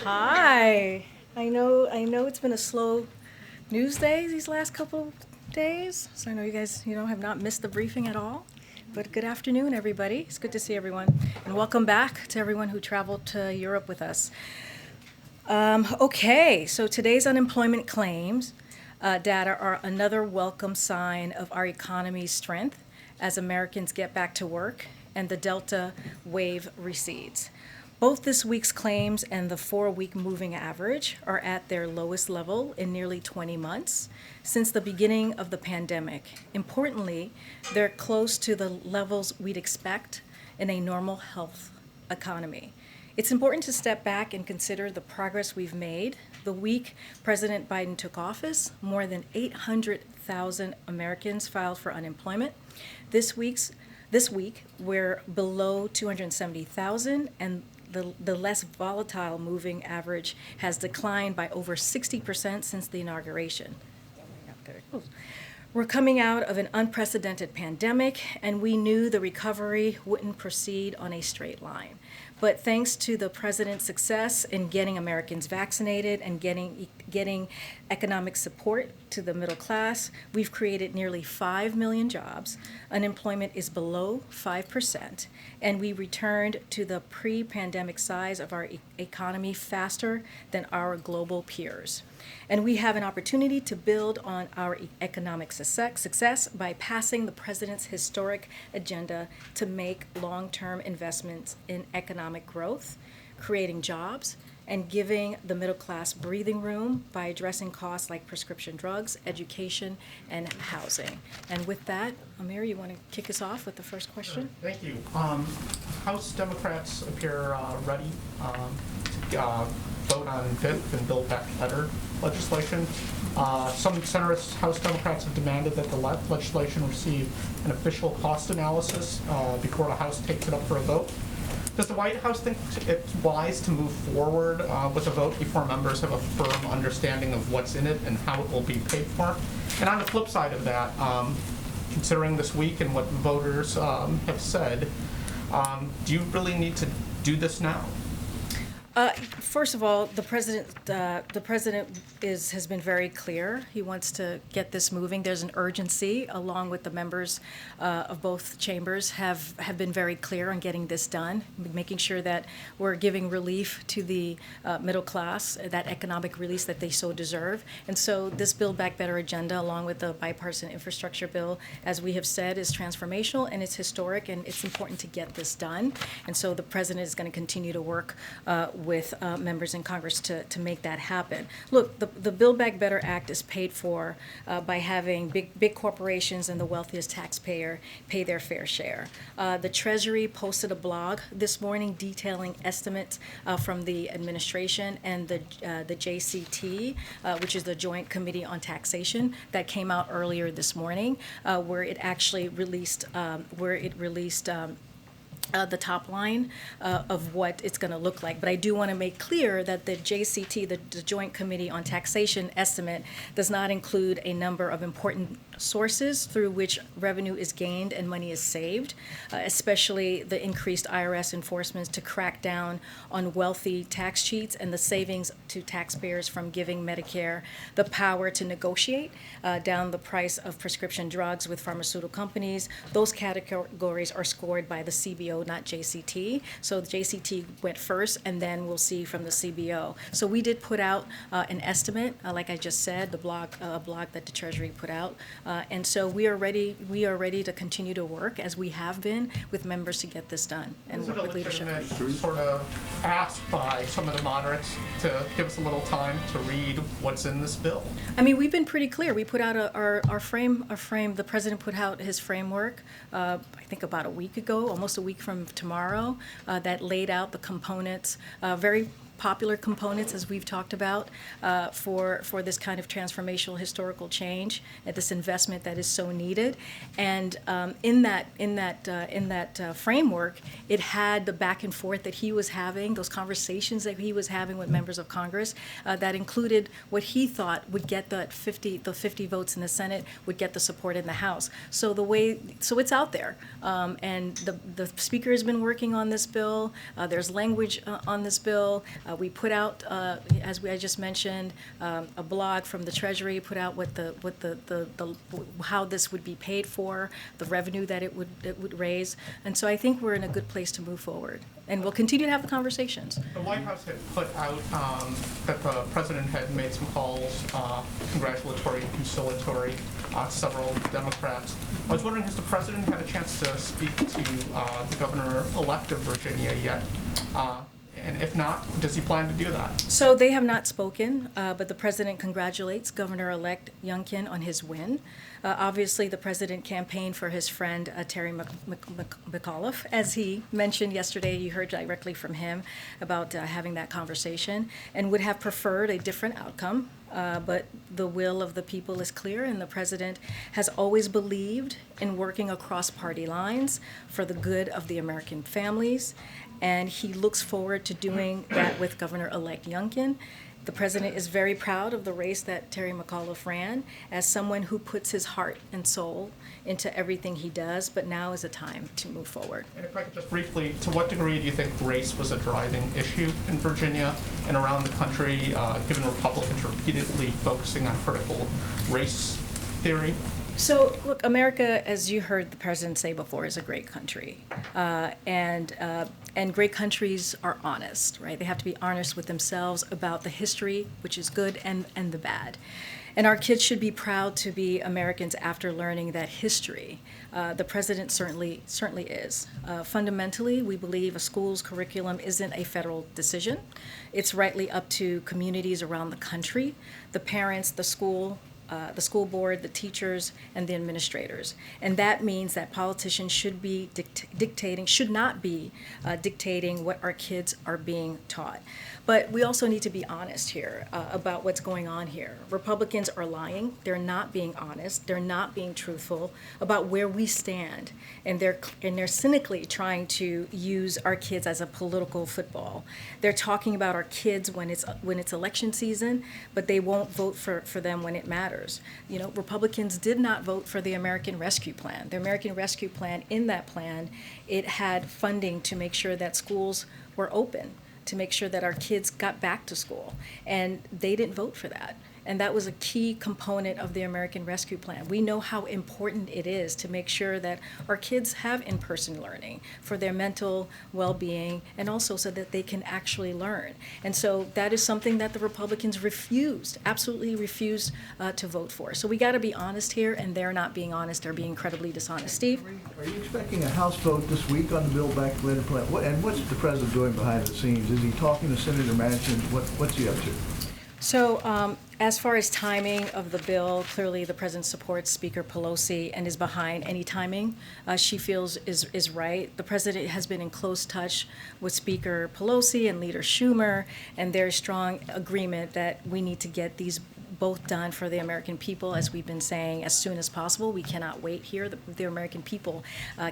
Hi. I know it's been a slow news day these last couple days. So I know you guys, have not missed the briefing at all. But good afternoon, everybody. It's good to see everyone. And welcome back to everyone who traveled to Europe with us. Okay, so today's unemployment claims data are another welcome sign of our economy's strength as Americans get back to work and the Delta wave recedes. Both this week's claims and the 4-week moving average are at their lowest level in nearly 20 months since the beginning of the pandemic. Importantly, they're close to the levels we'd expect in a normal health economy. It's important to step back and consider the progress we've made. The week President Biden took office, more than 800,000 Americans filed for unemployment. This week, we're below 270,000, and the less volatile moving average has declined by over 60% since the inauguration. We're coming out of an unprecedented pandemic, and we knew the recovery wouldn't proceed on a straight line. But thanks to the president's success in getting Americans vaccinated and getting economic support to the middle class, we've created nearly 5 million jobs. Unemployment is below 5%, and we returned to the pre-pandemic size of our economy faster than our global peers. And we have an opportunity to build on our economic success by passing the president's historic agenda to make long-term investments in economic growth, creating jobs, and giving the middle class breathing room by addressing costs like prescription drugs, education, and housing. And with that, Amir, you want to kick us off with the first question? Thank you. House Democrats appear ready to vote on BIP and Build Back Better legislation. Some centrist House Democrats have demanded that the legislation receive an official cost analysis before the House takes it up for a vote. Does the White House think it's wise to move forward with a vote before members have a firm understanding of what's in it and how it will be paid for? And on the flip side of that, considering this week and what voters have said, do you really need to do this now? First of all, the president has been very clear. He wants to get this moving. There's an urgency, along with the members of both chambers have been very clear on getting this done, making sure that we're giving relief to the middle class, that economic release that they so deserve. And so this Build Back Better agenda, along with the bipartisan infrastructure bill, as we have said, is transformational and it's historic, and it's important to get this done. And so the president is going to continue to work with members in Congress to make that happen. Look, the Build Back Better Act is paid for by having big corporations and the wealthiest taxpayer pay their fair share. The Treasury posted a blog this morning detailing estimates from the administration and the JCT, which is the Joint Committee on Taxation, that came out earlier this morning, where it actually released the top line of what it's going to look like. But I do want to make clear that the JCT, the Joint Committee on Taxation estimate, does not include a number of important sources through which revenue is gained and money is saved, especially the increased IRS enforcement to crack down on wealthy tax cheats and the savings to taxpayers from giving Medicare the power to negotiate down the price of prescription drugs with pharmaceutical companies. Those categories are scored by the CBO, not JCT. So the JCT went first, and then we'll see from the CBO. So we did put out an estimate, like I just said, the blog that the Treasury put out. And so we are ready to continue to work, as we have been, with members to get this done and work with leadership. Is it a legitimate sort of ask by some of the moderates to give us a little time to read what's in this bill? I mean, we've been pretty clear. We put out our frame. The president put out his framework, I think about a week ago, almost a week from tomorrow, that laid out the components, very popular components, as we've talked about, for this kind of transformational historical change, this investment that is so needed. And in that framework, it had the back and forth that he was having, those conversations that he was having with members of Congress, that included what he thought would get the 50 votes in the Senate, would get the support in the House. So it's out there, and the Speaker has been working on this bill. There's language on this bill. We put out, as I just mentioned, a blog from the Treasury, put out how this would be paid for, the revenue that it would raise, and so I think we're in a good place to move forward, and we'll continue to have the conversations. The White House had put out that the president had made some calls, congratulatory and conciliatory, to several Democrats. I was wondering, has the president had a chance to speak to the governor-elect of Virginia yet? And if not, does he plan to do that? So they have not spoken, but the president congratulates Governor-elect Youngkin on his win. Obviously, the president campaigned for his friend Terry McAuliffe. As he mentioned yesterday, you heard directly from him about having that conversation, and would have preferred a different outcome. But the will of the people is clear, and the president has always believed in working across party lines for the good of the American families, and he looks forward to doing that with Governor-elect Youngkin. The president is very proud of the race that Terry McAuliffe ran as someone who puts his heart and soul into everything he does, but now is a time to move forward. And if I could just briefly, to what degree do you think race was a driving issue in Virginia and around the country, given Republicans repeatedly focusing on critical race theory? So, look, America, as you heard the president say before, is a great country. And great countries are honest, right? They have to be honest with themselves about the history, which is good, and the bad. And our kids should be proud to be Americans after learning that history. The president certainly is. Fundamentally, we believe a school's curriculum isn't a federal decision. It's rightly up to communities around the country, the parents, the school board, the teachers, and the administrators. And that means that politicians should be should not be dictating what our kids are being taught. But we also need to be honest here about what's going on here. Republicans are lying. They're not being honest. They're not being truthful about where we stand. And they're cynically trying to use our kids as a political football. They're talking about our kids when it's election season, but they won't vote for them when it matters. You know, Republicans did not vote for the American Rescue Plan. The American Rescue Plan, in that plan, it had funding to make sure that schools were open, to make sure that our kids got back to school. And they didn't vote for that. And that was a key component of the American Rescue Plan. We know how important it is to make sure that our kids have in-person learning for their mental well-being, and also so that they can actually learn. And so that is something that the Republicans absolutely refused to vote for. So we got to be honest here, and they're not being honest. They're being incredibly dishonest. Steve? Are you expecting a House vote this week on the Build Back Better plan? And what's the president doing behind the scenes? Is he talking to Senator Manchin? What's he up to? So as far as timing of the bill, clearly the president supports Speaker Pelosi and is behind any timing she feels is right. The president has been in close touch with Speaker Pelosi and Leader Schumer, and there's strong agreement that we need to get these both done for the American people, as we've been saying, as soon as possible. We cannot wait here. The American people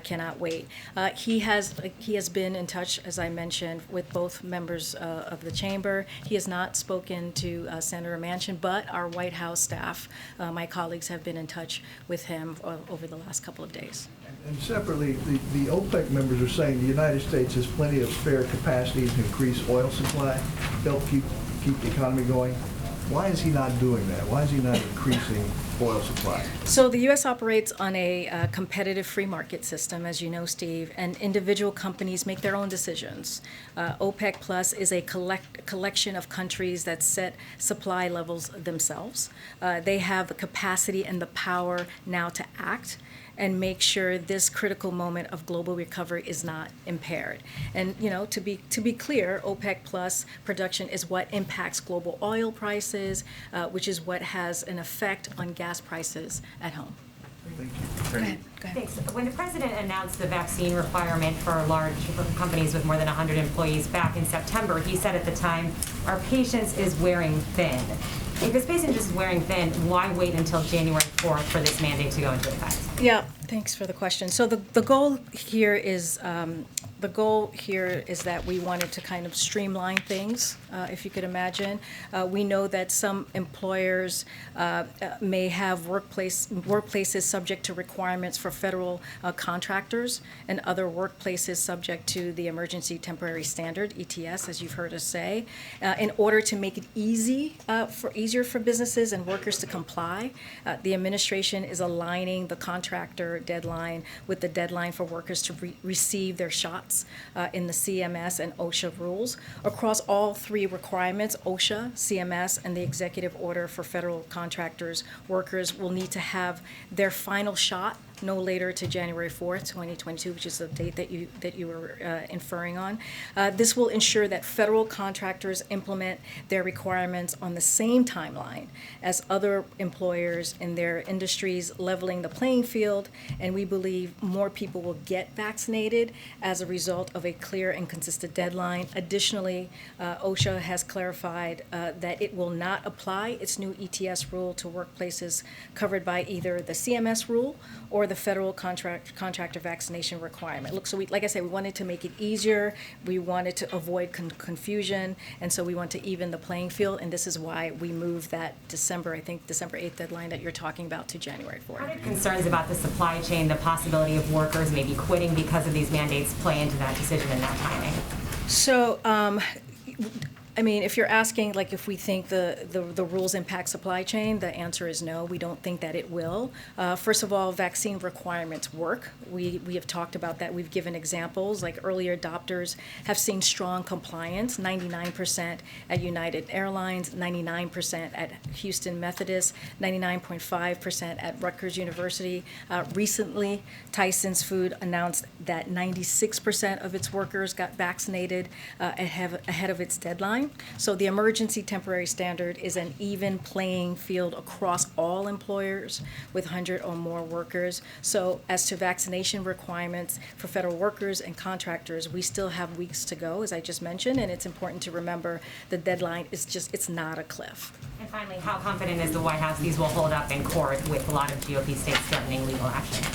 cannot wait. He has been in touch, as I mentioned, with both members of the chamber. He has not spoken to Senator Manchin, but our White House staff, my colleagues, have been in touch with him over the last couple of days. And separately, the OPEC members are saying the United States has plenty of spare capacity to increase oil supply, help keep the economy going. Why is he not doing that? Why is he not increasing oil supply? So the U.S. operates on a competitive free market system, as you know, Steve, and individual companies make their own decisions. OPEC Plus is a collection of countries that set supply levels themselves. They have the capacity and the power now to act and make sure this critical moment of global recovery is not impaired. And to be clear, OPEC Plus production is what impacts global oil prices, which is what has an effect on gas prices at home. Thank Go ahead. Thanks. When the president announced the vaccine requirement for large companies with more than 100 employees back in September, he said at the time, "Our patience is wearing thin." If this patient is wearing thin, why wait until January 4th for this mandate to go into effect? Yeah, thanks for the question. So the goal here is that we wanted to kind of streamline things, if you could imagine. We know that some employers may have workplaces subject to requirements for federal contractors, and other workplaces subject to the Emergency Temporary Standard, ETS, as you've heard us say. In order to make it easier for businesses and workers to comply, the administration is aligning the contractor deadline with the deadline for workers to receive their shots in the CMS and OSHA rules. Across all three requirements, OSHA, CMS, and the executive order for federal contractors, workers will need to have their final shot no later to January 4th, 2022, which is the date that you were inferring on. This will ensure that federal contractors implement their requirements on the same timeline as other employers in their industries, leveling the playing field, and we believe more people will get vaccinated as a result of a clear and consistent deadline. Additionally, OSHA has clarified that it will not apply its new ETS rule to workplaces covered by either the CMS rule or the federal contractor vaccination requirement. Look, so like I said, we wanted to make it easier. We wanted to avoid confusion, and so we want to even the playing field, and this is why we moved that December 8th deadline that you're talking about to January 4th. How did concerns about the supply chain, the possibility of workers maybe quitting because of these mandates play into that decision and that timing? So, I mean, if you're asking, like, if we think the rules impact supply chain, the answer is no. We don't think that it will. First of all, vaccine requirements work. We have talked about that. We've given examples, like earlier adopters have seen strong compliance, 99% at United Airlines, 99% at Houston Methodist, 99.5% at Rutgers University. Recently, Tyson's Food announced that 96% of its workers got vaccinated ahead of its deadline. So the Emergency Temporary Standard is an even playing field across all employers with 100 or more workers. So as to vaccination requirements for federal workers and contractors, we still have weeks to go, as I just mentioned, and it's important to remember the deadline is it's not a cliff. And finally, how confident is the White House these will hold up in court with a lot of GOP states threatening legal action?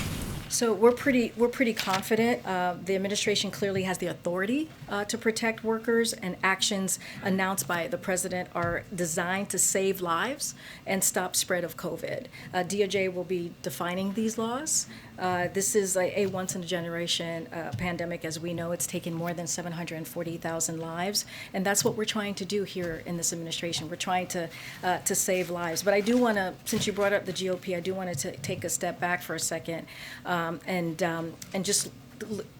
So we're pretty confident. The administration clearly has the authority to protect workers, and actions announced by the president are designed to save lives and stop spread of COVID. DOJ will be defining these laws. This is a once-in-a-generation pandemic. As we know, it's taken more than 740,000 lives, and that's what we're trying to do here in this administration. We're trying to save lives. But I do want to, since you brought up the GOP, I do want to take a step back for a second and just,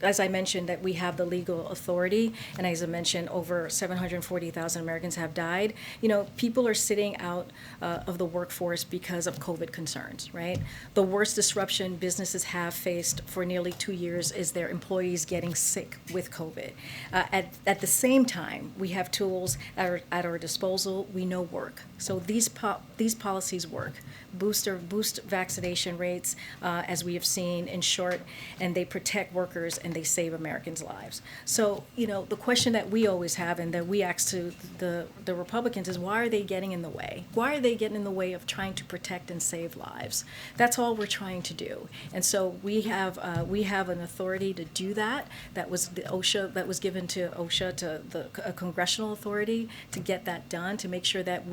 as I mentioned, that we have the legal authority, and as I mentioned, over 740,000 Americans have died. You know, people are sitting out of the workforce because of COVID concerns, right? The worst disruption businesses have faced for nearly 2 years is their employees getting sick with COVID. At the same time, we have tools at our disposal we know work. So these policies work. Boost vaccination rates, as we have seen, in short, and they protect workers and they save Americans' lives. So, you know, the question that we always have and that we ask to the Republicans is, why are they getting in the way? Why are they getting in the way of trying to protect and save lives? That's all we're trying to do. And so we have an authority to do that. That was the OSHA, that was given to OSHA, to a congressional authority to get that done, to make sure that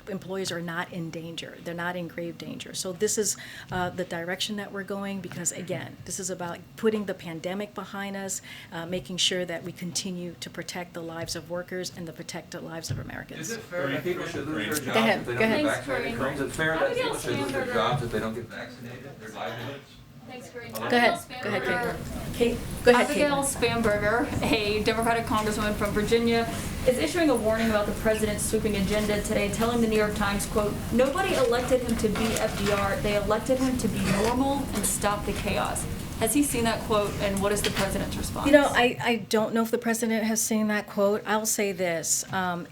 employees are not in danger. They're not in grave danger. So this is the direction that we're going, because, again, this is about putting the pandemic behind us, making sure that we continue to protect the lives of workers and to protect the lives of Americans. Is it fair that people should lose their Go ahead, jobs if they go don't ahead. get vaccinated? Is it fair that people should lose their jobs if they don't get vaccinated? Their livelihoods? Thanks, Karine. Go ahead. Go ahead, Kate. Kate, go ahead, Kate. Abigail Spamberger, a Democratic congresswoman from Virginia, is issuing a warning about the president's sweeping agenda today, telling the New York Times, quote, "Nobody elected him to be FDR. They elected him to be normal and stop the chaos." Has he seen that quote, and what is the president's response? You know, I don't know if the president has seen that quote. I'll say this.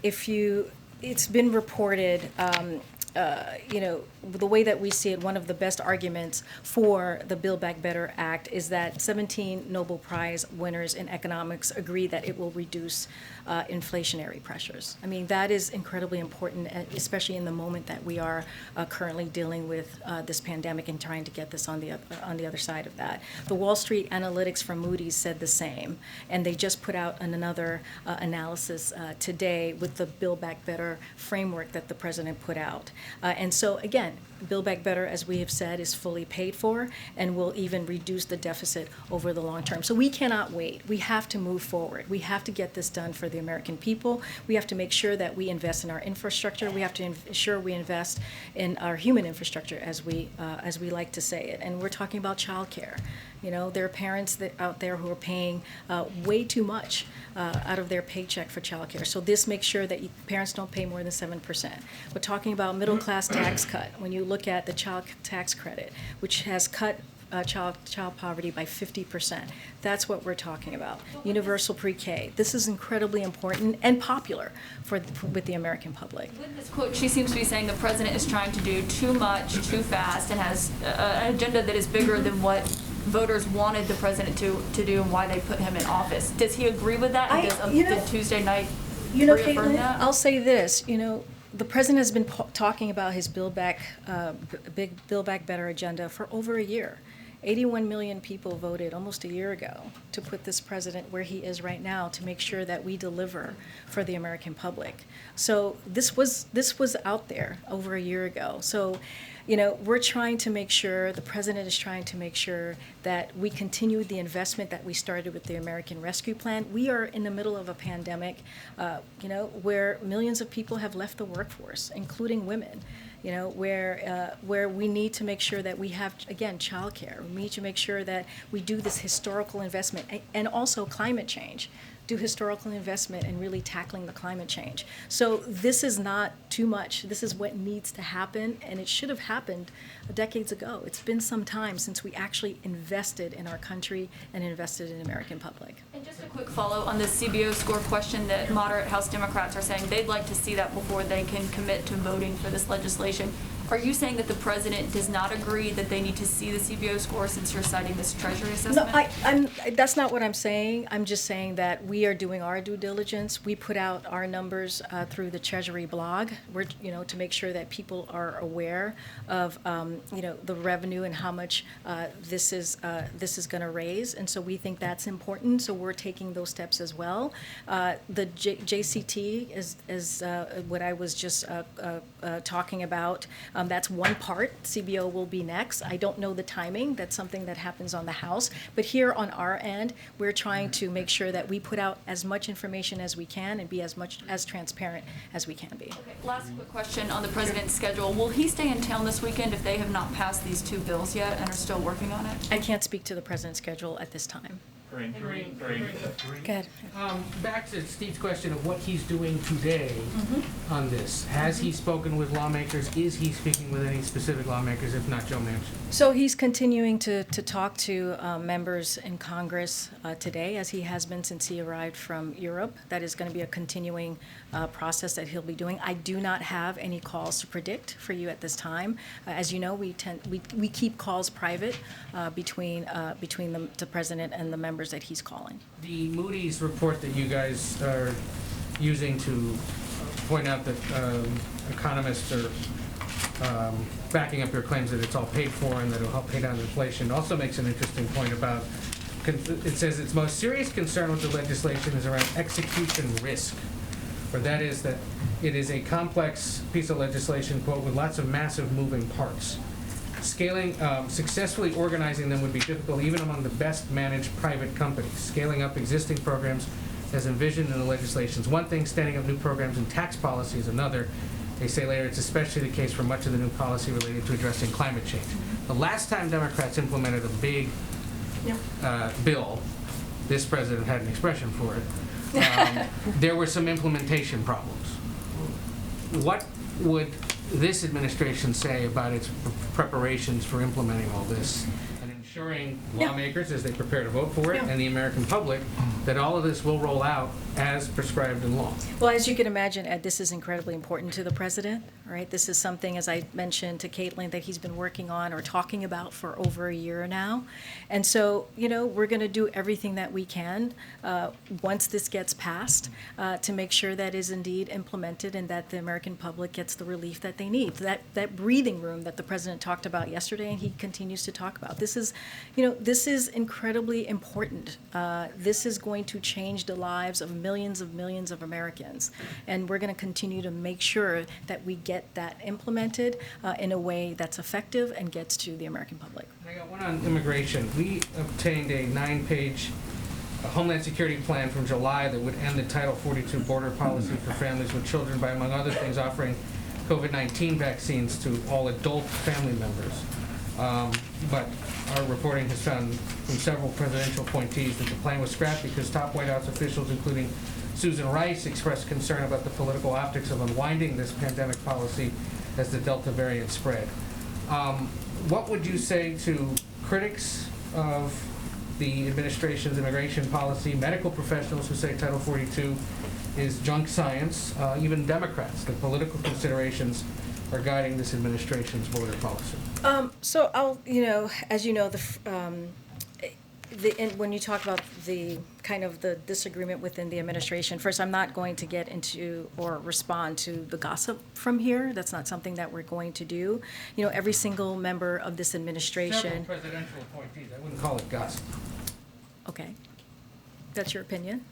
It's been reported the way that we see it, one of the best arguments for the Build Back Better Act is that 17 Nobel Prize winners in economics agree that it will reduce inflationary pressures. I mean, that is incredibly important, especially in the moment that we are currently dealing with this pandemic and trying to get this on the other side of that. The Wall Street Analytics from Moody's said the same, and they just put out another analysis today with the Build Back Better framework that the president put out. And so, again, Build Back Better, as we have said, is fully paid for and will even reduce the deficit over the long term. So we cannot wait. We have to move forward. We have to get this done for the American people. We have to make sure that we invest in our infrastructure. We have to ensure we invest in our human infrastructure, as we like to say it. And we're talking about childcare. You know, there are parents out there who are paying way too much out of their paycheck for childcare. So this makes sure that parents don't pay more than 7%. We're talking about middle-class tax cut. When you look at the child tax credit, which has cut child poverty by 50%. That's what we're talking about. Universal pre-K. This is incredibly important and popular with the American public. With this quote, she seems to be saying the president is trying to do too much, too fast, and has an agenda that is bigger than what voters wanted the president to do and why they put him in office. Does he agree with that? And did Tuesday night reaffirm Caitlin, that? I'll say this, the president has been talking about his Build Back Better agenda for over a year. 81 million people voted almost a year ago to put this president where he is right now to make sure that we deliver for the American public. So this was out there over a year ago. So, we're trying to make sure, the president is trying to make sure that we continue the investment that we started with the American Rescue Plan. We are in the middle of a pandemic, where millions of people have left the workforce, including women. Where we need to make sure that we have, again, childcare. We need to make sure that we do this historical investment and also climate change. Do historical investment in really tackling the climate change. So this is not too much. This is what needs to happen, and it should have happened decades ago. It's been some time since we actually invested in our country and invested in the American public. And just a quick follow on the CBO score question that moderate House Democrats are saying they'd like to see that before they can commit to voting for this legislation. Are you saying that the president does not agree that they need to see the CBO score since you're citing this Treasury assessment? No, that's not what I'm saying. I'm just saying that we are doing our due diligence. We put out our numbers through the Treasury blog, to make sure that people are aware of, the revenue and how much this is going to raise. And so we think that's important. So we're taking those steps as well. The JCT is what I was just talking about. That's one part. CBO will be next. I don't know the timing. That's something that happens on the House. But here on our end, we're trying to make sure that we put out as much information as we can and be as transparent as we can be. Okay. Last quick question on the president's schedule. Will he stay in town this weekend if they have not passed these two bills yet and are still working on it? I can't speak to the president's schedule at this time. Karine. Go ahead. Back to Steve's question of what he's doing today on this. Has he spoken with lawmakers? Is he speaking with any specific lawmakers, if not Joe Manchin? So he's continuing to talk to members in Congress today, as he has been since he arrived from Europe. That is going to be a continuing process that he'll be doing. I do not have any calls to predict for you at this time. As you know, we keep calls private between the president and the members that he's calling. The Moody's report that you guys are using to point out that economists are backing up your claims that it's all paid for and that it'll help pay down inflation also makes an interesting point about, it says its most serious concern with the legislation is around execution risk, or that is that it is a complex piece of legislation, quote, with lots of massive moving parts. Successfully organizing them would be difficult even among the best managed private companies. Scaling up existing programs as envisioned in the legislation is one thing, standing up new programs and tax policy is another. They say later it's especially the case for much of the new policy related to addressing climate change. The last time Democrats implemented a big bill, this president had an expression for it, there were some implementation problems. What would this administration say about its preparations for implementing all this and assuring Yeah. lawmakers as they prepare to vote for it Yeah. and the American public that all of this will roll out as prescribed in law. Well, as you can imagine, Ed, this is incredibly important to the president, right? This is something, as I mentioned to Caitlin, that he's been working on or talking about for over a year now. And so, we're going to do everything that we can once this gets passed to make sure that is indeed implemented and that the American public gets the relief that they need. That breathing room that the president talked about yesterday and he continues to talk about. This is incredibly important. This is going to change the lives of millions of Americans. And we're going to continue to make sure that we get that implemented in a way that's effective and gets to the American public. I got one on immigration. We obtained a 9-page Homeland Security plan from July that would end the Title 42 border policy for families with children by, among other things, offering COVID-19 vaccines to all adult family members. But our reporting has found from several presidential appointees that the plan was scrapped because top White House officials, including Susan Rice, expressed concern about the political optics of unwinding this pandemic policy as the Delta variant spread. What would you say to critics of the administration's immigration policy, medical professionals who say Title 42 is junk science, even Democrats, that political considerations are guiding this administration's border policy? So I'll, as you know, when you talk about the kind of the disagreement within the administration, first, I'm not going to get into or respond to the gossip from here. That's not something that we're going to do. Every single member of this Several administration. presidential appointees, I wouldn't call it gossip. Okay, that's your opinion.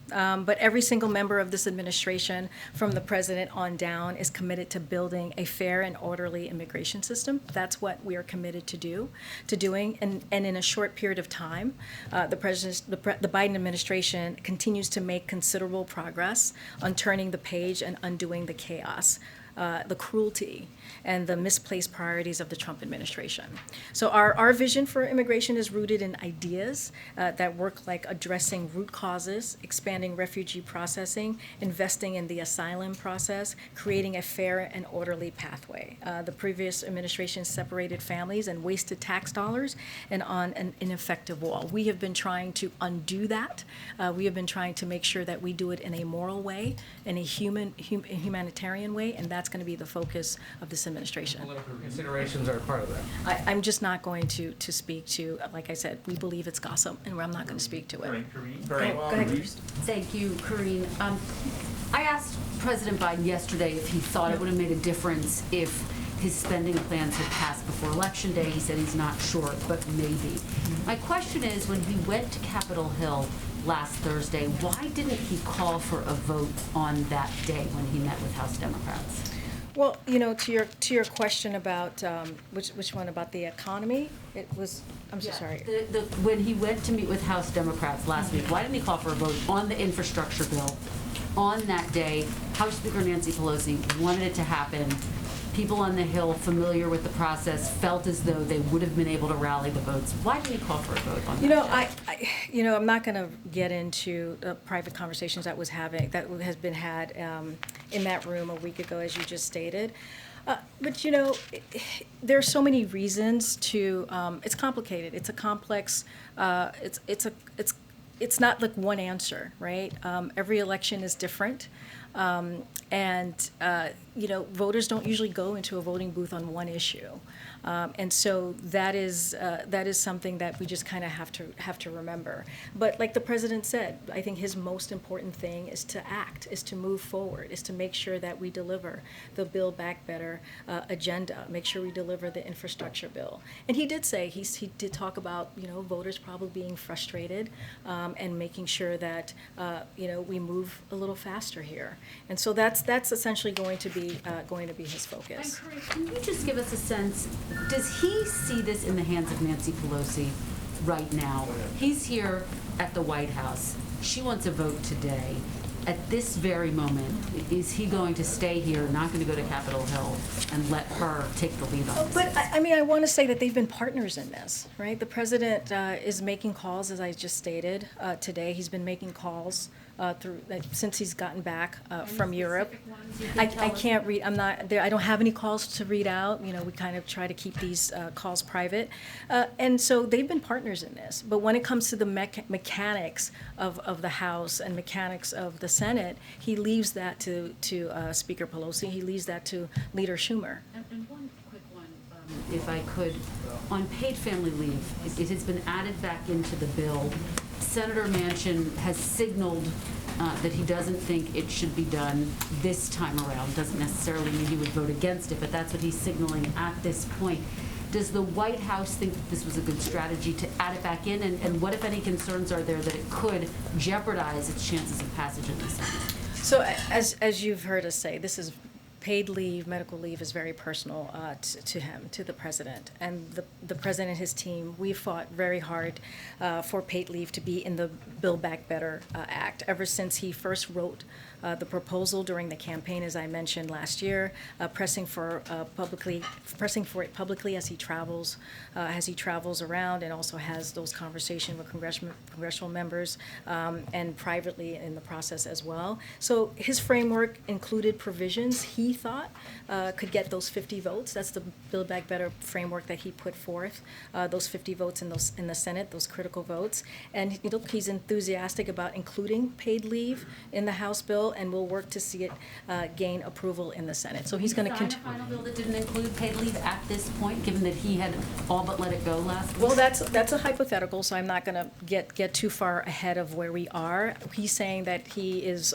But every single member of this administration, from the president on down, is committed to building a fair and orderly immigration system. That's what we are committed to doing. And in a short period of time, the Biden administration continues to make considerable progress on turning the page and undoing the chaos, the cruelty, and the misplaced priorities of the Trump administration. So our vision for immigration is rooted in ideas that work like addressing root causes, expanding refugee processing, investing in the asylum process, creating a fair and orderly pathway. The previous administration separated families and wasted tax dollars and on an ineffective wall. We have been trying to undo that. We have been trying to make sure that we do it in a moral way, in a humanitarian way, and that's going to be the focus of this administration. Political considerations are part of that. I'm just not going to speak to, like I said, we believe it's gossip, and I'm not going to speak to it. Go ahead, Chris. Thank you, Karine. I asked President Biden yesterday if he thought it would have made a difference if his spending plans had passed before Election Day. He said he's not sure, but maybe. My question is, when he went to Capitol Hill last Thursday, why didn't he call for a vote on that day when he met with House Democrats? Well, to your question about which one about the economy, it was. I'm so sorry. When he went to meet with House Democrats last week, why didn't he call for a vote on the infrastructure bill on that day? House Speaker Nancy Pelosi wanted it to happen. People on the Hill, familiar with the process, felt as though they would have been able to rally the votes. Why didn't he call for a vote on that day? I'm not going to get into the private conversations that has been had in that room a week ago, as you just stated. But there are so many reasons to. It's complicated. It's a complex. It's not like one answer, right? Every election is different. And voters don't usually go into a voting booth on one issue. And so that is something that we just kind of have to remember. But like the president said, I think his most important thing is to act, is to move forward, is to make sure that we deliver the Build Back Better agenda, make sure we deliver the infrastructure bill. And he did say, he did talk about, voters probably being frustrated and making sure that, we move a little faster here. And so that's essentially going to be his focus. And Karine, can you just give us a sense, does he see this in the hands of Nancy Pelosi right now? He's here at the White House. She wants a vote today. At this very moment, is he going to stay here, not going to go to Capitol Hill, and let her take the lead on this? But I want to say that they've been partners in this, right? The president is making calls, as I just stated today. He's been making calls since he's gotten back from Europe. I can't read, I'm not, there. I don't have any calls to read out. You know, we kind of try to keep these calls private. And so they've been partners in this. But when it comes to the mechanics of the House and mechanics of the Senate, he leaves that to Speaker Pelosi. He leaves that to Leader Schumer. And one quick one, if I could, on paid family leave, it has been added back into the bill. Senator Manchin has signaled that he doesn't think it should be done this time around. Doesn't necessarily mean he would vote against it, but that's what he's signaling at this point. Does the White House think that this was a good strategy to add it back in? And what, if any, concerns are there that it could jeopardize its chances of passage in the Senate? So as you've heard us say, this is paid leave, medical leave is very personal to him, to the president. And the president and his team, we fought very hard for paid leave to be in the Build Back Better Act ever since he first wrote the proposal during the campaign, as I mentioned last year, pressing for it publicly as he travels around, and also has those conversations with congressional members and privately in the process as well. So his framework included provisions he thought could get those 50 votes. That's the Build Back Better framework that he put forth. Those 50 votes in the Senate, those critical votes, and he's enthusiastic about including paid leave in the House bill, and we'll work to see it gain approval in the Senate. So he's going to continue. Sign a final bill that didn't include paid leave at this point, given that he had all but let it go last week? Well, that's a hypothetical, so I'm not going to get too far ahead of where we are. He's saying that he's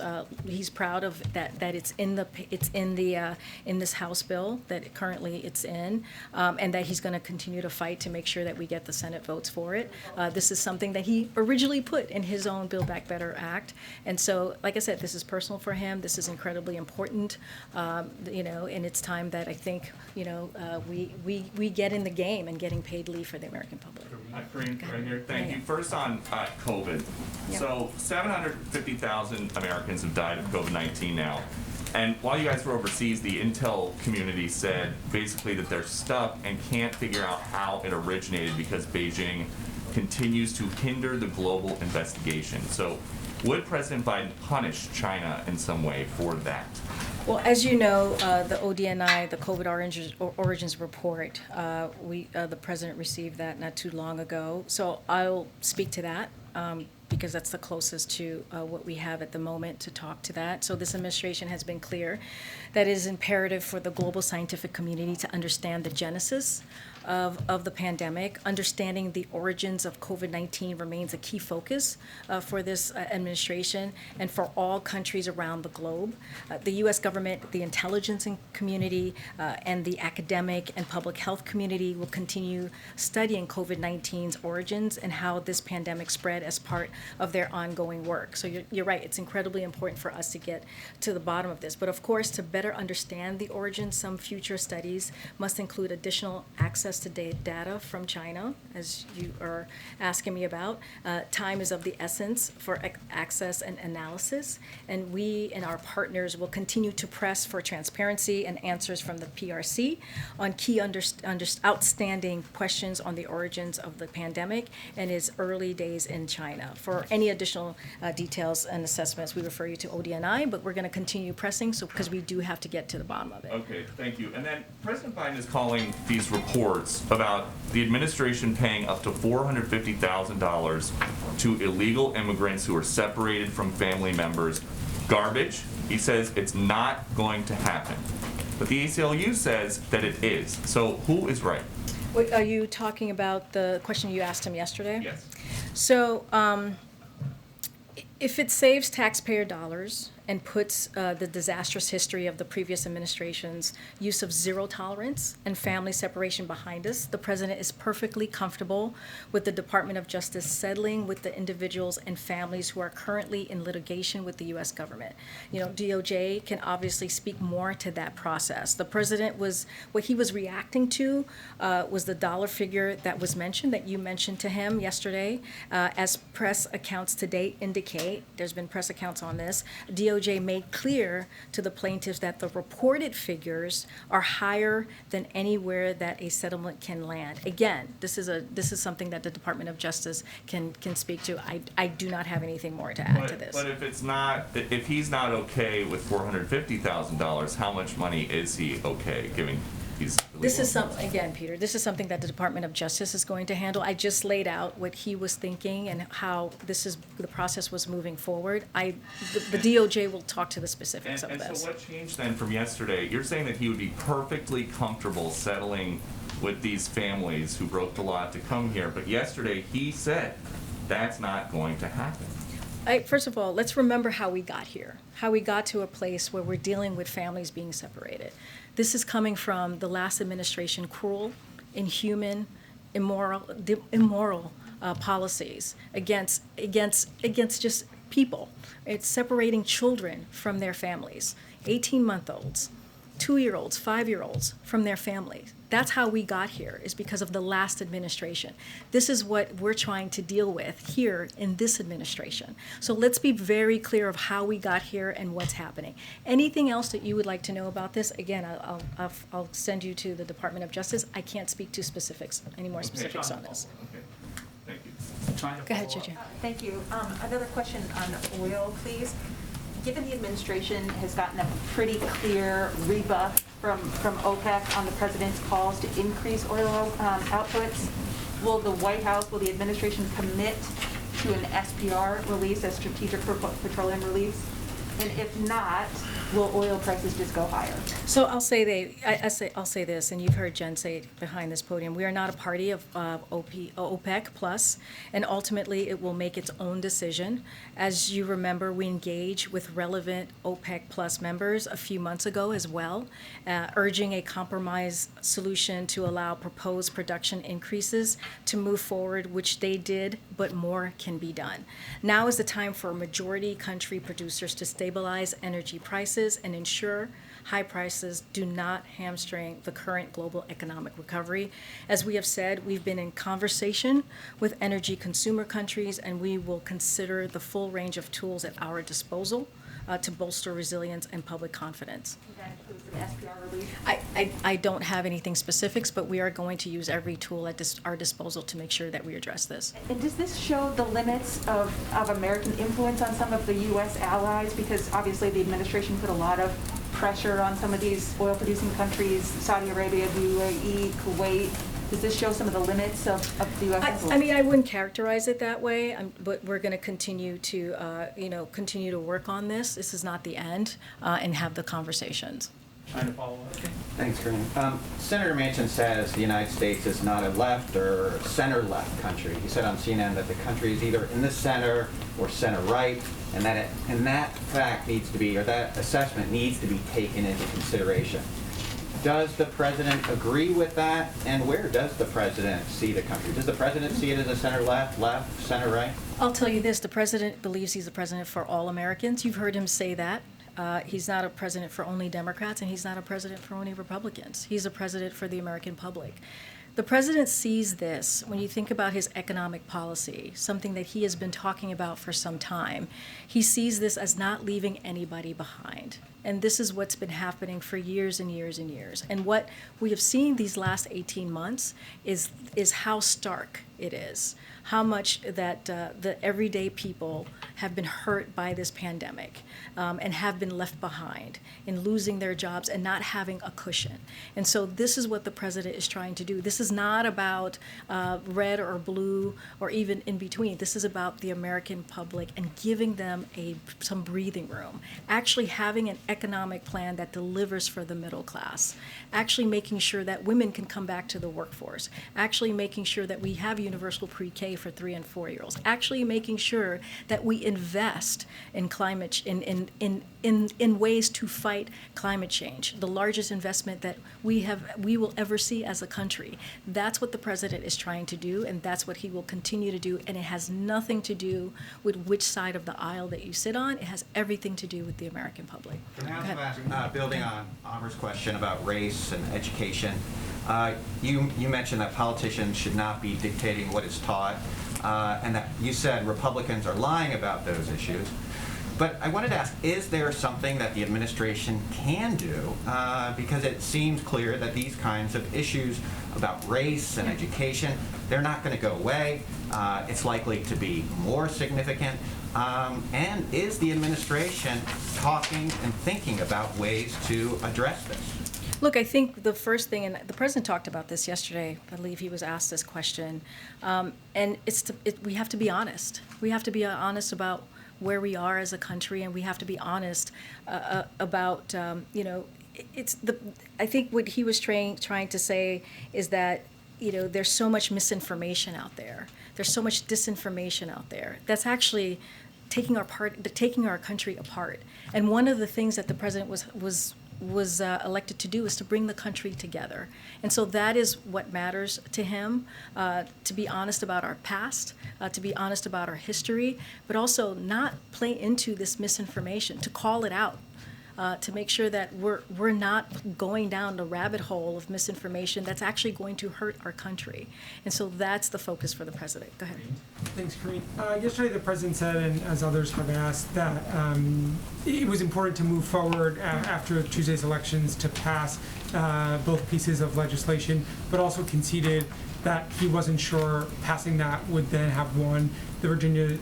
proud of that it's in this House bill that currently it's in, and that he's going to continue to fight to make sure that we get the Senate votes for it. This is something that he originally put in his own Build Back Better Act, and so, like I said, this is personal for him. This is incredibly important, and it's time that I think we get in the game and getting paid leave for the American public. Karine, right here. Thank Yeah. you. First on COVID. Yeah. So 750,000 Americans have died of COVID-19 now. And while you guys were overseas, the intel community said basically that they're stuck and can't figure out how it originated because Beijing continues to hinder the global investigation. So would President Biden punish China in some way for that? Well, as you know, the ODNI, the COVID Origins Report, the president received that not too long ago. So I'll speak to that because that's the closest to what we have at the moment to talk to that. So this administration has been clear that it is imperative for the global scientific community to understand the genesis of the pandemic. Understanding the origins of COVID-19 remains a key focus for this administration and for all countries around the globe. The U.S. government, the intelligence community, and the academic and public health community will continue studying COVID-19's origins and how this pandemic spread as part of their ongoing work. So you're right, it's incredibly important for us to get to the bottom of this. But of course, to better understand the origins, some future studies must include additional access to data from China, as you are asking me about. Time is of the essence for access and analysis, and we and our partners will continue to press for transparency and answers from the PRC on key outstanding questions on the origins of the pandemic and its early days in China. For any additional details and assessments, we refer you to ODNI, but we're going to continue pressing because we do have to get to the bottom of it. Okay, thank you. And then President Biden is calling these reports about the administration paying up to $450,000 to illegal immigrants who are separated from family members garbage. He says it's not going to happen. But the ACLU says that it is. So who is right? Wait, are you talking about the question you asked him yesterday? Yes. So if it saves taxpayer dollars and puts the disastrous history of the previous administration's use of zero tolerance and family separation behind us, the president is perfectly comfortable with the Department of Justice settling with the individuals and families who are currently in litigation with the U.S. government. You know, DOJ can obviously speak more to that process. The president what he was reacting to was the dollar figure that was mentioned, that you mentioned to him yesterday. As press accounts to date indicate, there's been press accounts on this, DOJ DOJ made clear to the plaintiffs that the reported figures are higher than anywhere that a settlement can land. Again, this is something that the Department of Justice can speak to. I do not have anything more to add to this. But if he's not okay with $450,000, how much money is he okay giving these illegal This is immigrants? again, Peter, this is something that the Department of Justice is going to handle. I just laid out what he was thinking and how the process was moving forward. The DOJ will talk to the specifics of And this. so what changed then from yesterday? You're saying that he would be perfectly comfortable settling with these families who broke the law to come here, but yesterday he said that's not going to happen. First of all, let's remember how we got here, how we got to a place where we're dealing with families being separated. This is coming from the last administration cruel, inhuman, immoral policies against just people. It's separating children from their families, 18-month-olds, 2-year-olds, 5-year-olds from their families. That's how we got here, is because of the last administration. This is what we're trying to deal with here in this administration. So let's be very clear of how we got here and what's happening. Anything else that you would like to know about this, again, I'll send you to the Department of Justice. I can't speak to any more specifics on this. Okay, thank you. Go ahead, JJ. Thank you. Another question on oil, please. Given the administration has gotten a pretty clear rebuff from OPEC on the president's calls to increase oil outputs, will the administration commit to an SPR release, a strategic petroleum release? And if not, will oil prices just go higher? So I'll say this, and you've heard Jen say it behind this podium. We are not a party of OPEC plus, and ultimately it will make its own decision. As you remember, we engaged with relevant OPEC plus members a few months ago as well, urging a compromise solution to allow proposed production increases to move forward, which they did, but more can be done. Now is the time for majority country producers to stabilize energy prices and ensure high prices do not hamstring the current global economic recovery. As we have said, we've been in conversation with energy consumer countries, and we will consider the full range of tools at our disposal to bolster resilience and public confidence. That includes an SPR release? I don't have anything specifics, but we are going to use every tool at our disposal to make sure that we address this. And does this show the limits of American influence on some of the U.S. allies? Because obviously the administration put a lot of pressure on some of these oil-producing countries, Saudi Arabia, the UAE, Kuwait. Does this show some of the limits of the U.S. influence? I mean, I wouldn't characterize it that way, but we're going to continue to work on this. This is not the end, and have the conversations. Trying to follow up. Thanks, Karine. Senator Manchin says the United States is not a left or center-left country. He said on CNN that the country is either in the center or center-right, and that fact needs to be, or that assessment needs to be taken into consideration. Does the president agree with that? And where does the president see the country? Does the president see it as a center-left, left, center-right? I'll tell you this, the president believes he's the president for all Americans. You've heard him say that. He's not a president for only Democrats, and he's not a president for only Republicans. He's a president for the American public. The president sees this, when you think about his economic policy, something that he has been talking about for some time, he sees this as not leaving anybody behind. And this is what's been happening for years and years and years. And what we have seen these last 18 months is how stark it is, how much that the everyday people have been hurt by this pandemic and have been left behind in losing their jobs and not having a cushion. And so this is what the president is trying to do. This is not about red or blue or even in between. This is about the American public and giving them some breathing room, actually having an economic plan that delivers for the middle class, actually making sure that women can come back to the workforce, actually making sure that we have universal pre-K for 3- and 4-year-olds, actually making sure that we invest in climate in ways to fight climate change, the largest investment that we will ever see as a country. That's what the president is trying to do, and that's what he will continue to do, and it has nothing to do with which side of the aisle that you sit on. It has everything to do with the American public. Can I also ask, building on Amber's question about race and education, you mentioned that politicians should not be dictating what is taught, and that you said Republicans are lying about those issues. But I wanted to ask, is there something that the administration can do? Because it seems clear that these kinds of issues about race and education, they're not going to go away. It's likely to be more significant. And is the administration talking and thinking about ways to address this? Look, I think the first thing, and the president talked about this yesterday, I believe he was asked this question, and we have to be honest. We have to be honest about where we are as a country, and we have to be honest about, I think what he was trying to say is that, there's so much misinformation out there. There's so much disinformation out there. That's actually taking our country apart. And one of the things that the president was elected to do is to bring the country together. And so that is what matters to him, to be honest about our past, to be honest about our history, but also not play into this misinformation, to call it out. To make sure that we're not going down the rabbit hole of misinformation that's actually going to hurt our country. And so that's the focus for the president. Go ahead. Thanks, Karine. Yesterday the president said, and as others have asked, that it was important to move forward after Tuesday's elections to pass both pieces of legislation, but also conceded that he wasn't sure passing that would then have won the Virginia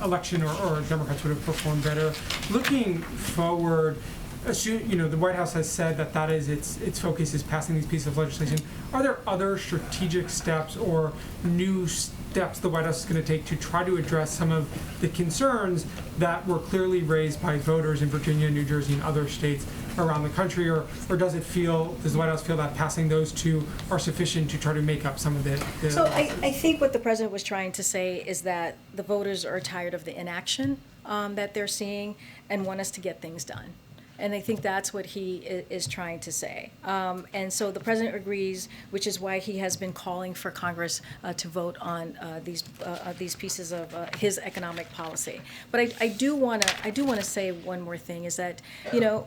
election, or Democrats would have performed better. Looking forward, the White House has said that is its focus is passing these pieces of legislation. Are there other strategic steps or new steps the White House is going to take to try to address some of the concerns that were clearly raised by voters in Virginia, New Jersey, and other states around the country, or does the White House feel that passing those two are sufficient to try to make up some of the So I think what the president was trying to say is that the voters are tired of the inaction that they're seeing and want us to get things done. And I think that's what he is trying to say. And so the president agrees, which is why he has been calling for Congress to vote on these pieces of his economic policy. But I do want to say one more thing, is that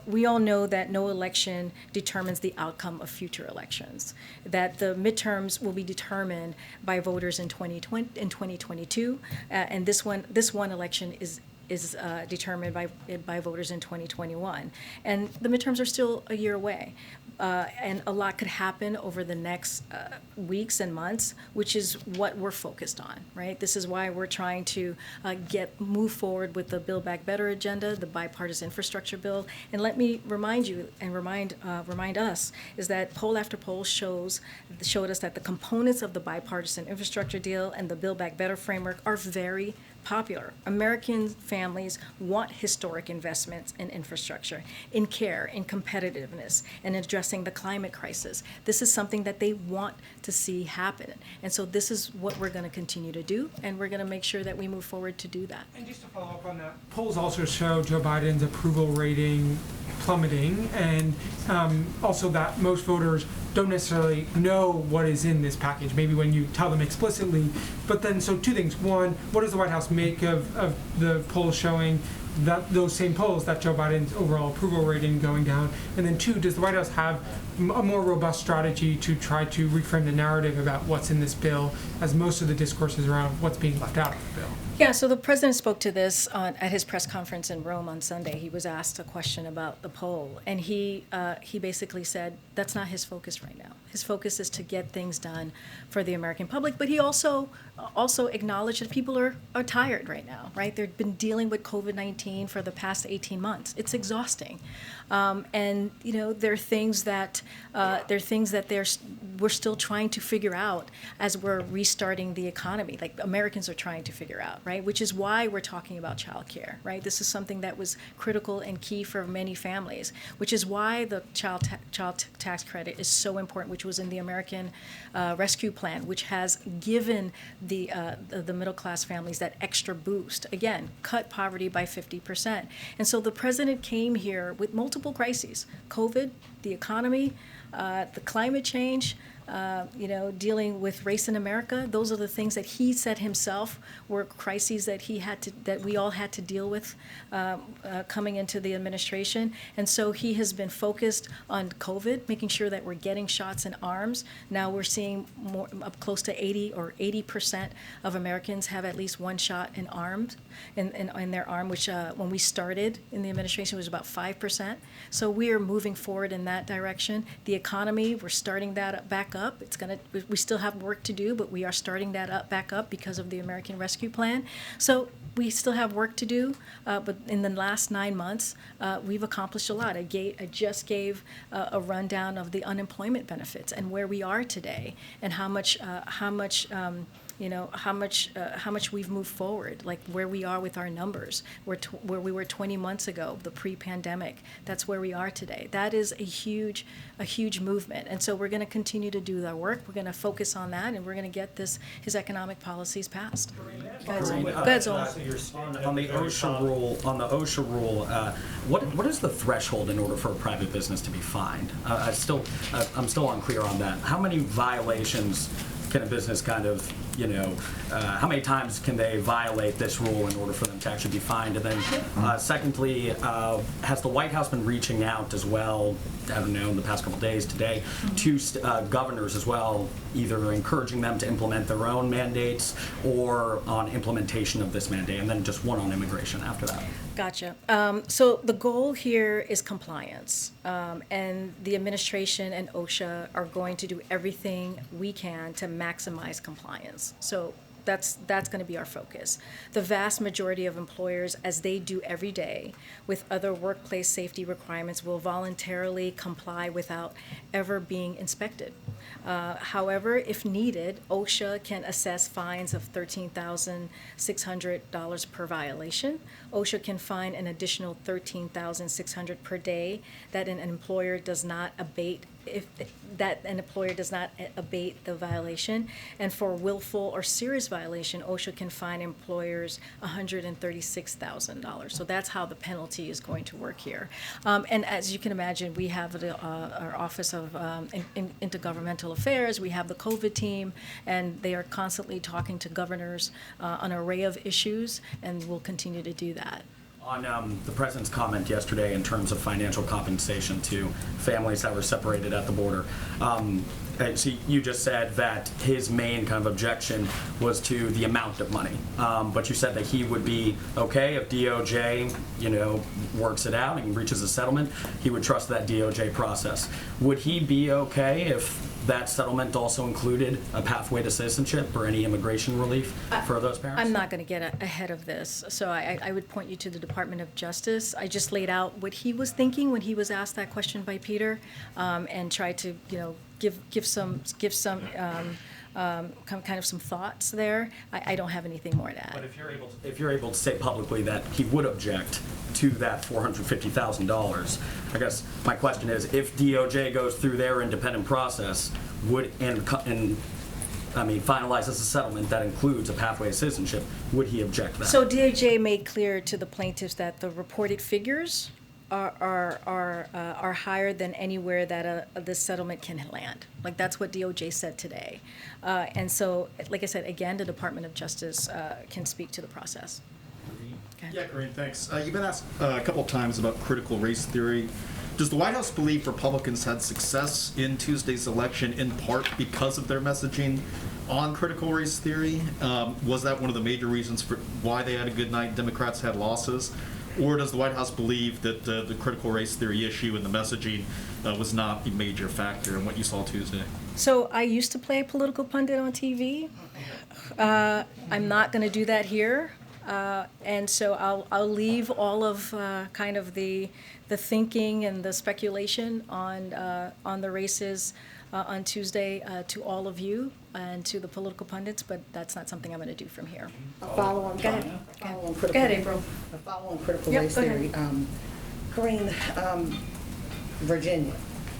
we all know that no election determines the outcome of future elections. That the midterms will be determined by voters in 2022, and this one election is determined by voters in 2021. And the midterms are still a year away. And a lot could happen over the next weeks and months, which is what we're focused on, right? This is why we're trying to move forward with the Build Back Better agenda, the bipartisan infrastructure bill. And let me remind you and remind us is that poll after poll showed us that the components of the bipartisan infrastructure deal and the Build Back Better framework are very popular. American families want historic investments in infrastructure, in care, in competitiveness, and addressing the climate crisis. This is something that they want to see happen. And so this is what we're going to continue to do, and we're going to make sure that we move forward to do that. And just to follow up on that, polls also show Joe Biden's approval rating plummeting, and also that most voters don't necessarily know what is in this package, maybe when you tell them explicitly. But then, so two things. One, what does the White House make of the polls showing that those same polls, that Joe Biden's overall approval rating going down? And then two, does the White House have a more robust strategy to try to reframe the narrative about what's in this bill, as most of the discourse is around what's being left out of the bill? Yeah, so the president spoke to this at his press conference in Rome on Sunday. He was asked a question about the poll, and he basically said that's not his focus right now. His focus is to get things done for the American public, but he also acknowledged that people are tired right now, right? They've been dealing with COVID-19 for the past 18 months. It's exhausting. And there are things that we're still trying to figure out as we're restarting the economy, like Americans are trying to figure out, right? Which is why we're talking about childcare, right? This is something that was critical and key for many families, which is why the child tax credit is so important, which was in the American Rescue Plan, which has given the middle class families that extra boost. Again, cut poverty by 50%. And so the president came here with multiple crises: COVID, the economy, the climate change, dealing with race in America. Those are the things that he said himself were crises that that we all had to deal with coming into the administration. And so he has been focused on COVID, making sure that we're getting shots in arms. Now we're seeing more, up close to 80% of Americans have at least one shot in arms, in their arm, which when we started in the administration was about 5%. So we are moving forward in that direction. The economy, we're starting that back up. We still have work to do, but we are starting that back up because of the American Rescue Plan. So we still have work to do, but in the last 9 months, we've accomplished a lot. I just gave a rundown of the unemployment benefits and where we are today, and how much we've moved forward, like where we are with our numbers, where we were 20 months ago, the pre-pandemic. That's where we are today. That is a huge movement, and so we're going to continue to do our work. We're going to focus on that, and we're going to get his economic policies passed. Go ahead, Zola. On the OSHA rule, what is the threshold in order for a private business to be fined? I'm still unclear on that. How many violations can a business kind of, how many times can they violate this rule in order for them to actually be fined? And then secondly, has the White House been reaching out as well, I don't know, in the past couple of days, today, to governors as well, either encouraging them to implement their own mandates or on implementation of this mandate? And then just one on immigration after that. Gotcha. So the goal here is compliance, and the administration and OSHA are going to do everything we can to maximize compliance. So that's going to be our focus. The vast majority of employers, as they do every day with other workplace safety requirements, will voluntarily comply without ever being inspected. However, if needed, OSHA can assess fines of $13,600 per violation. OSHA can fine an additional $13,600 per day that an employer does not abate the violation. And for willful or serious violation, OSHA can fine employers $136,000. So that's how the penalty is going to work here. And as you can imagine, we have our Office of Intergovernmental Affairs, we have the COVID team, and they are constantly talking to governors on an array of issues, and we'll continue to do that. On the president's comment yesterday in terms of financial compensation to families that were separated at the border, so you just said that his main kind of objection was to the amount of money, but you said that he would be okay if DOJ, works it out and reaches a settlement. He would trust that DOJ process. Would he be okay if that settlement also included a pathway to citizenship or any immigration relief for those parents? I'm not going to get ahead of this, so I would point you to the Department of Justice. I just laid out what he was thinking when he was asked that question by Peter, and tried to give some kind of some thoughts there. I don't have anything more to add. But if you're able to say publicly that he would object to that $450,000, I guess my question is, if DOJ goes through their independent process, finalizes a settlement that includes a pathway to citizenship, would he object to that? So DOJ made clear to the plaintiffs that the reported figures are higher than anywhere that this settlement can land. Like, that's what DOJ said today. And so, like I said, again, the Department of Justice can speak to the process. Okay. Yeah, Karine, thanks. You've been asked a couple of times about critical race theory. Does the White House believe Republicans had success in Tuesday's election in part because of their messaging on critical race theory? Was that one of the major reasons for why they had a good night, Democrats had losses? Or does the White House believe that the critical race theory issue and the messaging was not a major factor in what you saw Tuesday? So I used to play political pundit on TV. I'm not going to do that here. And so I'll leave all of kind of the thinking and the speculation on the races on Tuesday to all of you and to the political pundits, but that's not something I'm going to do from here. Go ahead, April. A follow on critical race theory. Karine, Virginia,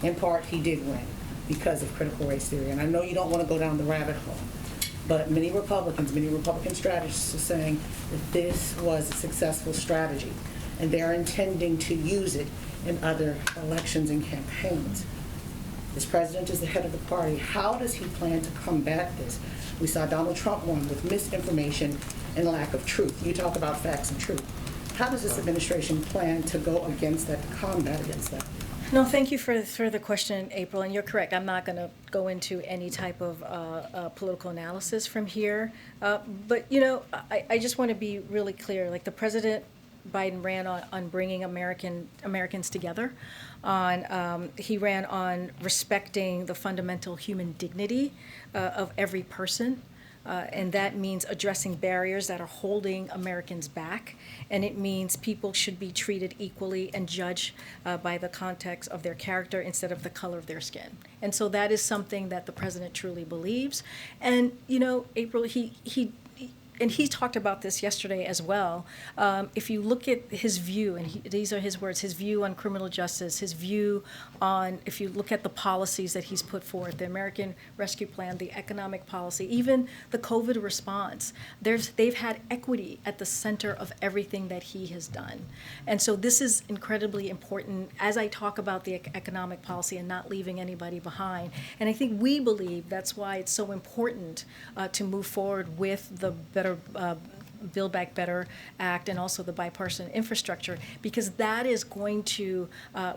in part, he did win because of critical race theory, and I know you don't want to go down the rabbit hole. But many Republican strategists are saying that this was a successful strategy, and they're intending to use it in other elections and campaigns. This president is the head of the party. How does he plan to combat this? We saw Donald Trump won with misinformation and lack of truth. You talk about facts and truth. How does this administration plan to go against that, to combat against that? No, thank you for the question, April, and you're correct. I'm not going to go into any type of political analysis from here. But, you know, I just want to be really clear. Like, the President Biden ran on bringing Americans together. He ran on respecting the fundamental human dignity of every person. And that means addressing barriers that are holding Americans back. And it means people should be treated equally and judged by the context of their character instead of the color of their skin. And so that is something that the president truly believes. And, you know, April, he talked about this yesterday as well. If you look at his view, and these are his words, his view on criminal justice, his view on, if you look at the policies that he's put forth, the American Rescue Plan, the economic policy, even the COVID response, they've had equity at the center of everything that he has done. And so this is incredibly important as I talk about the economic policy and not leaving anybody behind. And I think we believe that's why it's so important to move forward with the Build Back Better Act and also the bipartisan infrastructure, because that is going to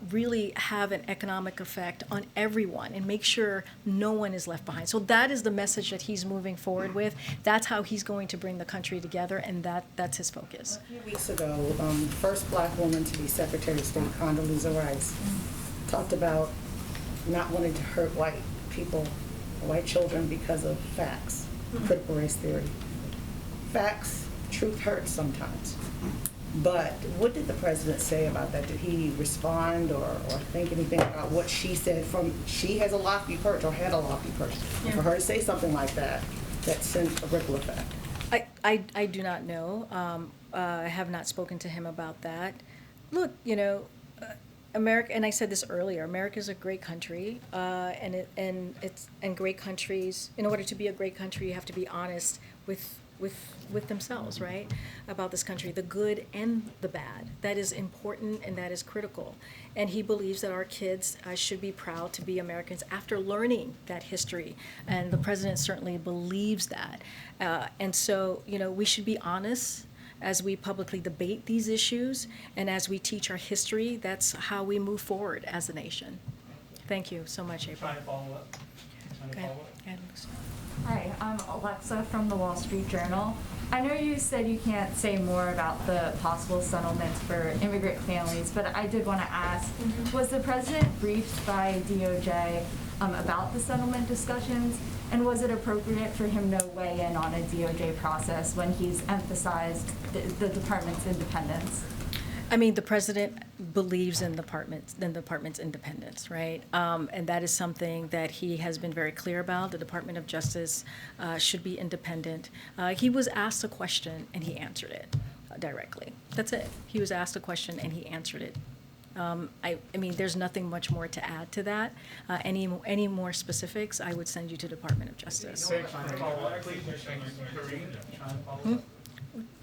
really have an economic effect on everyone and make sure no one is left behind. So that is the message that he's moving forward with. That's how he's going to bring the country together, and that's his focus. A few weeks ago, the first black woman to be Secretary of State, Condoleezza Rice, talked about not wanting to hurt white people, white children, because of facts, critical race theory. Facts, truth hurts sometimes. But what did the president say about that? Did he respond or think anything about what she said? She has a lofty perch, or had a lofty perch. Yeah. For her to say something like that sent a ripple effect. I do not know. I have not spoken to him about that. Look, you know, America, and I said this earlier, America is a great country, and great countries, in order to be a great country, you have to be honest with themselves, right, about this country, the good and the bad. That is important and that is critical. And he believes that our kids should be proud to be Americans after learning that history. And the president certainly believes that. And so, you know, we should be honest as we publicly debate these issues and as we teach our history. That's how we move forward as a nation. Thank you so much, April. Trying to follow up. Hi, I'm Alexa from the Wall Street Journal. I know you said you can't say more about the possible settlements for immigrant families, but I did want to ask, was the president briefed by DOJ about the settlement discussions, and was it appropriate for him to weigh in on a DOJ process when he's emphasized the department's independence? I mean, the president believes in the department's independence, right? And that is something that he has been very clear about. The Department of Justice should be independent. He was asked a question and he answered it directly. That's it. He was asked a question and he answered it. I mean, there's nothing much more to add to that. Any more specifics, I would send you to Department of Justice.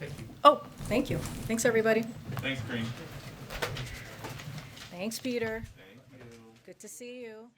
Thank you. Oh, thank you. Thanks, everybody. Thanks, Karine. Thanks, Peter. Thank you. Good to see you.